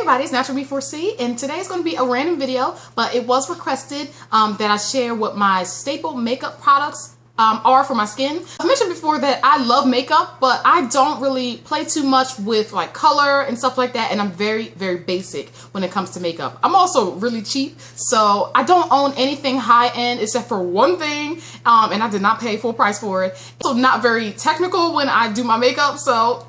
everybody, it's NaturalMe4C, and today is going to be a random video, but it was requested that I share what my staple makeup products are for my skin. I've mentioned before that I love makeup, but I don't really play too much with like color and stuff like that, and I'm very, very basic when it comes to makeup. I'm also really cheap, so I don't own anything high-end except for one thing, and I did not pay full price for it. Also not very technical when I do my makeup, so...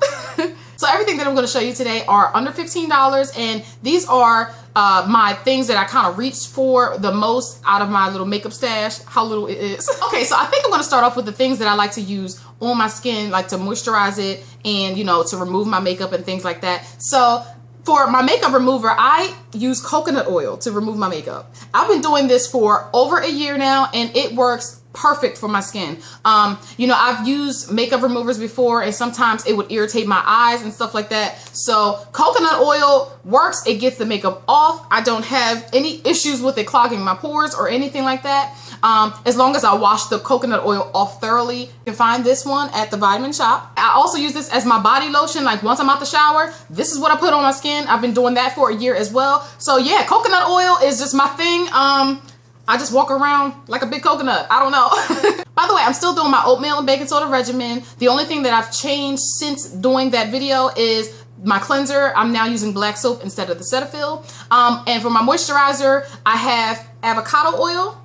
So everything that I'm going to show you today are under $15, and these are my things that I kind of reached for the most out of my little makeup stash. How little it is. Okay, so I think I'm going to start off with the things that I like to use on my skin, like to moisturize it and, you know, to remove my makeup and things like that. So for my makeup remover, I use coconut oil to remove my makeup. I've been doing this for over a year now, and it works perfect for my skin. You know, I've used makeup removers before, and sometimes it would irritate my eyes and stuff like that. So coconut oil works. It gets the makeup off. I don't have any issues with it clogging my pores or anything like that. As long as I wash the coconut oil off thoroughly. You can find this one at the Vitamin Shop. I also use this as my body lotion. Like once I'm out the shower, this is what I put on my skin. I've been doing that for a year as well. So yeah, coconut oil is just my thing. I just walk around like a big coconut. I don't know. By the way, I'm still doing my oatmeal and baking soda regimen. The only thing that I've changed since doing that video is my cleanser. I'm now using black soap instead of the Cetaphil. And for my moisturizer, I have avocado oil.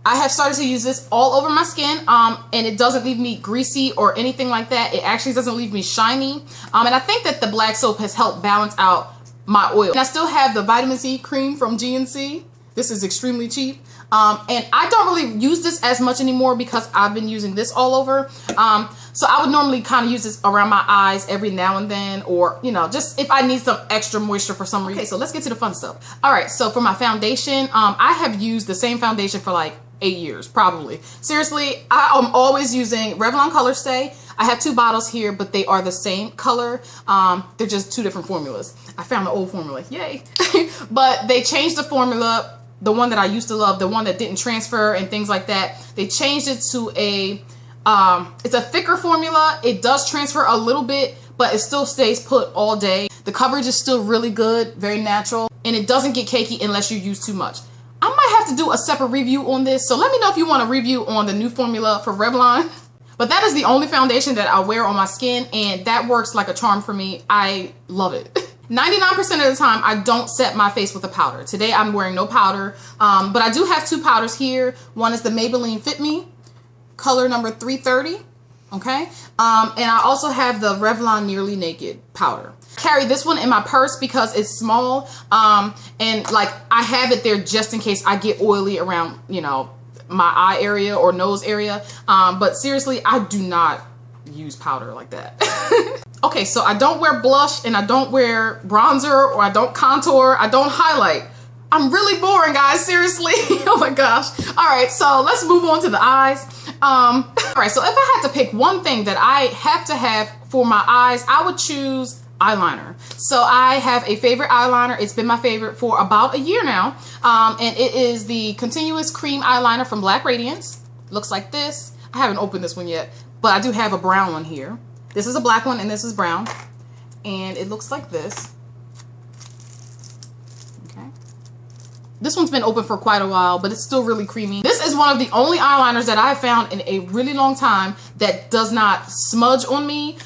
I have started to use this all over my skin, and it doesn't leave me greasy or anything like that. It actually doesn't leave me shiny. And I think that the black soap has helped balance out my oil. And I still have the vitamin C cream from GNC. This is extremely cheap. And I don't really use this as much anymore because I've been using this all over. So I would normally kind of use this around my eyes every now and then, or, you know, just if I need some extra moisture for some reason. Okay, so let's get to the fun stuff. All right, so for my foundation, I have used the same foundation for like 8 years, probably. Seriously, I am always using Revlon Colorstay. I have 2 bottles here, but they are the same color. They're just 2 different formulas. I found the old formula, yay. But they changed the formula. The one that I used to love, the one that didn't transfer and things like that, they changed it to a, it's a thicker formula. It does transfer a little bit, but it still stays put all day. The coverage is still really good, very natural, and it doesn't get cakey unless you use too much. I might have to do a separate review on this, so let me know if you want a review on the new formula for Revlon. But that is the only foundation that I wear on my skin, and that works like a charm for me. I love it. 99% of the time, I don't set my face with a powder. Today, I'm wearing no powder, but I do have 2 powders here. One is the Maybelline Fit Me, color number 330, okay? And I also have the Revlon Nearly Naked powder. I carry this one in my purse because it's small, and like I have it there just in case I get oily around, you know, my eye area or nose area. But seriously, I do not use powder like that. Okay, so I don't wear blush, and I don't wear bronzer, or I don't contour, I don't highlight. I'm really boring, guys, seriously. Oh my gosh. All right, so let's move on to the eyes. All right, so if I had to pick one thing that I have to have for my eyes, I would choose eyeliner. So I have a favorite eyeliner. It's been my favorite for about a year now, and it is the Continuous Cream Eyeliner from Radiance. Looks like this. I haven't opened this one yet, but I do have a brown one here. This is a black one, and this is brown, and it looks like this. Okay. This one's been open for quite a while, but it's still really creamy. This is one of the only eyeliners that I've found in a really long time that does not smudge on me.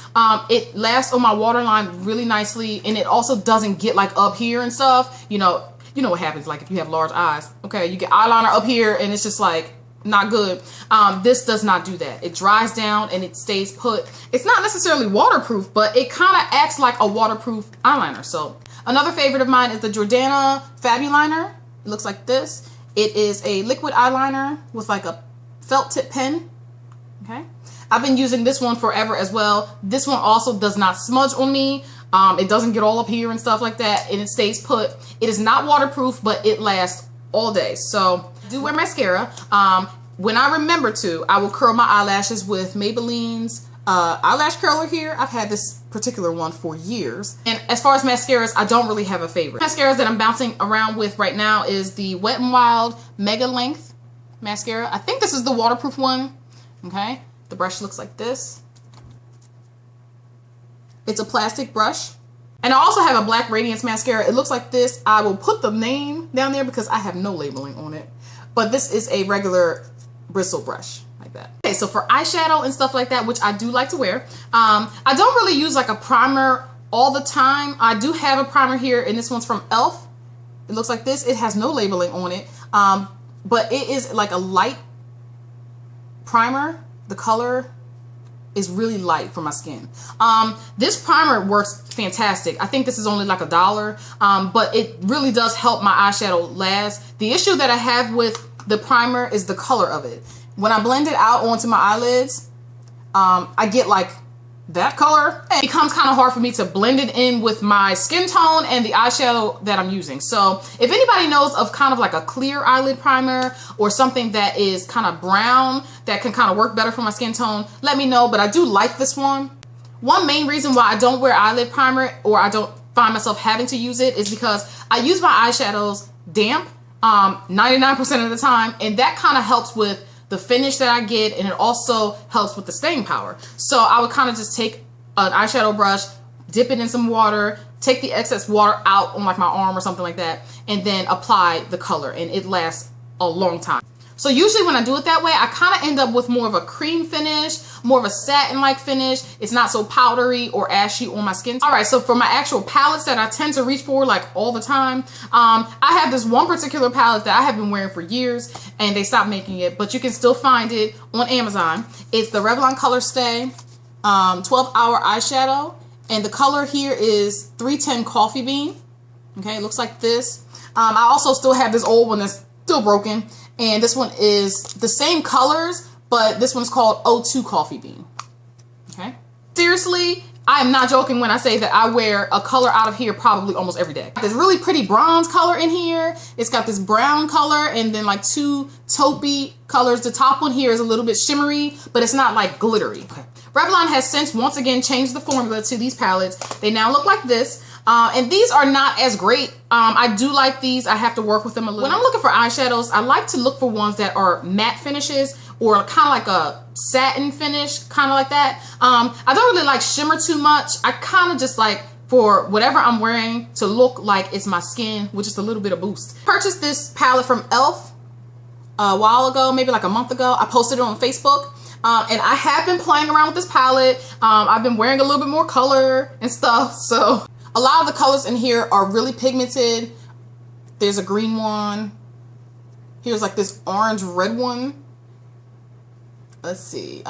It lasts on my waterline really nicely, and it also doesn't get like up here and stuff. You know what happens like if you have large eyes. Okay, you get eyeliner up here, and it's just like not good. This does not do that. It dries down and it stays put. It's not necessarily waterproof, but it kind of acts like a waterproof eyeliner. So another favorite of mine is the Jordana Fabuliner. It looks like this. It is a liquid eyeliner with like a felt tip pen. Okay, I've been using this one forever as well. This one also does not smudge on me. It doesn't get all up here and stuff like that, and it stays put. It is not waterproof, but it lasts all day. So I do wear mascara. When I remember to, I will curl my eyelashes with Maybelline's eyelash curler here. I've had this particular one for years. And as far as mascaras, I don't really have a favorite. Mascaras that I'm bouncing around with right now is the Wet n Wild Mega Length mascara. I think this is the waterproof one. Okay, the brush looks like this. It's a plastic brush. And I also have a black Radiance mascara. It looks like this. I will put the name down there because I have no labeling on it. But this is a regular bristle brush like that. Okay, so for eyeshadow and stuff like that, which I do like to wear, I don't really use like a primer all the time. I do have a primer here, and this one's from e.l.f. It looks like this. It has no labeling on it, but it is like a light primer. The color is really light for my skin. This primer works fantastic. I think this is only like $1, but it really does help my eyeshadow last. The issue that I have with the primer is the color of it. When I blend it out onto my eyelids, I get like that color. And it becomes kind of hard for me to blend it in with my skin tone and the eyeshadow that I'm using. So if anybody knows of kind of like a clear eyelid primer or something that is kind of brown that can kind of work better for my skin tone, let me know. But I do like this one. One main reason why I don't wear eyelid primer, or I don't find myself having to use it, is because I use my eyeshadows damp 99% of the time, and that kind of helps with the finish that I get, and it also helps with the staying power. So I would kind of just take an eyeshadow brush, dip it in some water, take the excess water out on like my arm or something like that, and then apply the color, and it lasts a long time. So usually when I do it that way, I kind of end up with more of a cream finish, more of a satin-like finish. It's not so powdery or ashy on my skin. All right, so for my actual palettes that I tend to reach for like all the time, I have this one particular palette that I have been wearing for years, and they stopped making it, but you can still find it on Amazon. It's the Revlon Colorstay 12-Hour Eyeshadow, and the color here is 310 Coffee Bean. Okay, it looks like this. I also still have this old one that's still broken, and this one is the same colors, but this one's called O2 Coffee Bean. Okay. Seriously, I am not joking when I say that I wear a color out of here probably almost every day. There's really pretty bronze color in here. It's got this brown color and then like two taupey colors. The top one here is a little bit shimmery, but it's not like glittery. Okay. Revlon has since once again changed the formula to these palettes. They now look like this. And these are not as great. I do like these. I have to work with them a little. When I'm looking for eyeshadows, I like to look for ones that are matte finishes or kind of like a satin finish, kind of like that. I don't really like shimmer too much. I kind of just like for whatever I'm wearing to look like it's my skin with just a little bit of boost. Purchased this palette from e.l.f. a while ago, maybe like a month ago. I posted it on Facebook. And I have been playing around with this palette. I've been wearing a little bit more color and stuff, so a lot of the colors in here are really pigmented. There's a green one. Here's like this orange red one. Let's see.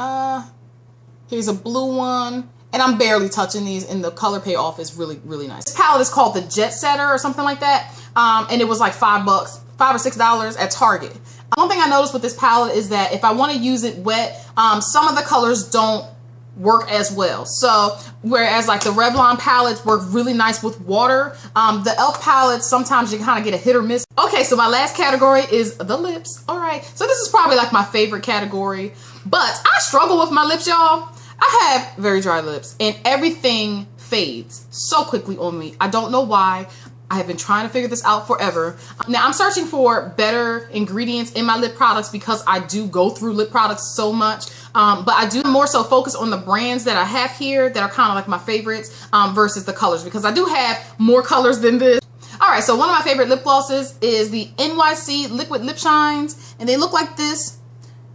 Here's a blue one. And I'm barely touching these, and the color payoff is really, really nice. This palette is called the Jet Setter or something like that. And it was like $5 or $6 at Target. One thing I noticed with this palette is that if I want to use it wet, some of the colors don't work as well. So whereas like the Revlon palettes work really nice with water, the e.l.f. palettes, sometimes you kind of get a hit or miss. Okay, so my last category is the lips. All right, so this is probably like my favorite category, but I struggle with my lips, y'all. I have very dry lips, and everything fades so quickly on me. I don't know why. I have been trying to figure this out forever. Now I'm searching for better ingredients in my lip products because I do go through lip products so much. But I do more so focus on the brands that I have here that are kind of like my favorites versus the colors, because I do have more colors than this. All right, so one of my favorite lip glosses is the NYC Liquid Lip Shines, and they look like this.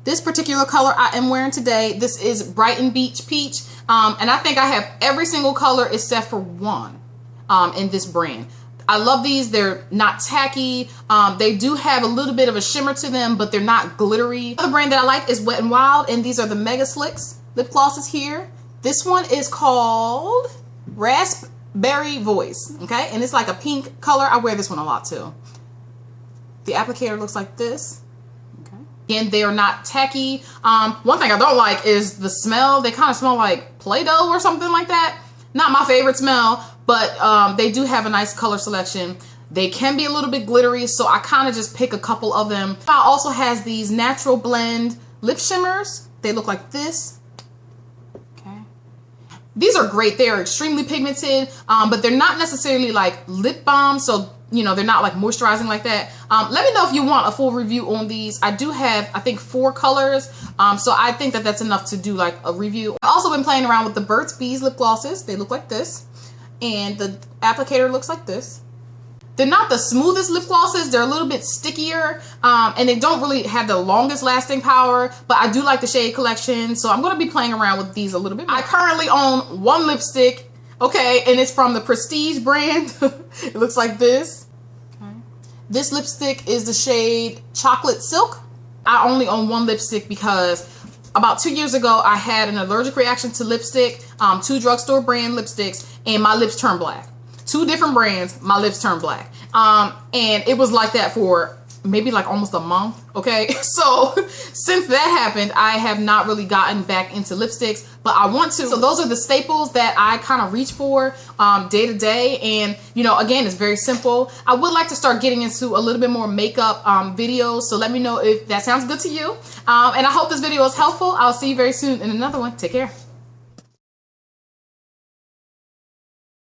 This particular color I am wearing today, this is Brighton Beach Peach, and I think I have every single color except for one in this brand. I love these. They're not tacky. They do have a little bit of a shimmer to them, but they're not glittery. Another brand that I like is Wet n Wild, and these are the Mega Slicks lip glosses here. This one is called Raspberry Voice, okay? And it's like a pink color. I wear this one a lot too. The applicator looks like this. Okay. Again, they are not tacky. One thing I don't like is the smell. They kind of smell like Play-Doh or something like that. Not my favorite smell, but they do have a nice color selection. They can be a little bit glittery, so I kind of just pick a couple of them. It also has these Natural Blend lip shimmers. They look like this. Okay. These are great. They are extremely pigmented, but they're not necessarily like lip balm, so you know, they're not like moisturizing like that. Let me know if you want a full review on these. I do have, I think, 4 colors. So I think that that's enough to do like a review. I've also been playing around with the Burt's Bees lip glosses. They look like this. And the applicator looks like this. They're not the smoothest lip glosses. They're a little bit stickier, and they don't really have the longest lasting power, but I do like the shade collection, so I'm going to be playing around with these a little bit more. I currently own one lipstick, okay, and it's from the Prestige brand. It looks like this. Okay. This lipstick is the shade Chocolate Silk. I only own one lipstick because about 2 years ago, I had an allergic reaction to lipstick, 2 drugstore brand lipsticks, and my lips turned black. 2 different brands, my lips turned black. And it was like that for maybe like almost a month, okay? So since that happened, I have not really gotten back into lipsticks, but I want to. So those are the staples that I kind of reach for day to day. And, you know, again, it's very simple. I would like to start getting into a little bit more makeup videos, so let me know if that sounds good to you. And I hope this video is helpful. I'll see you very soon in another one. Take care.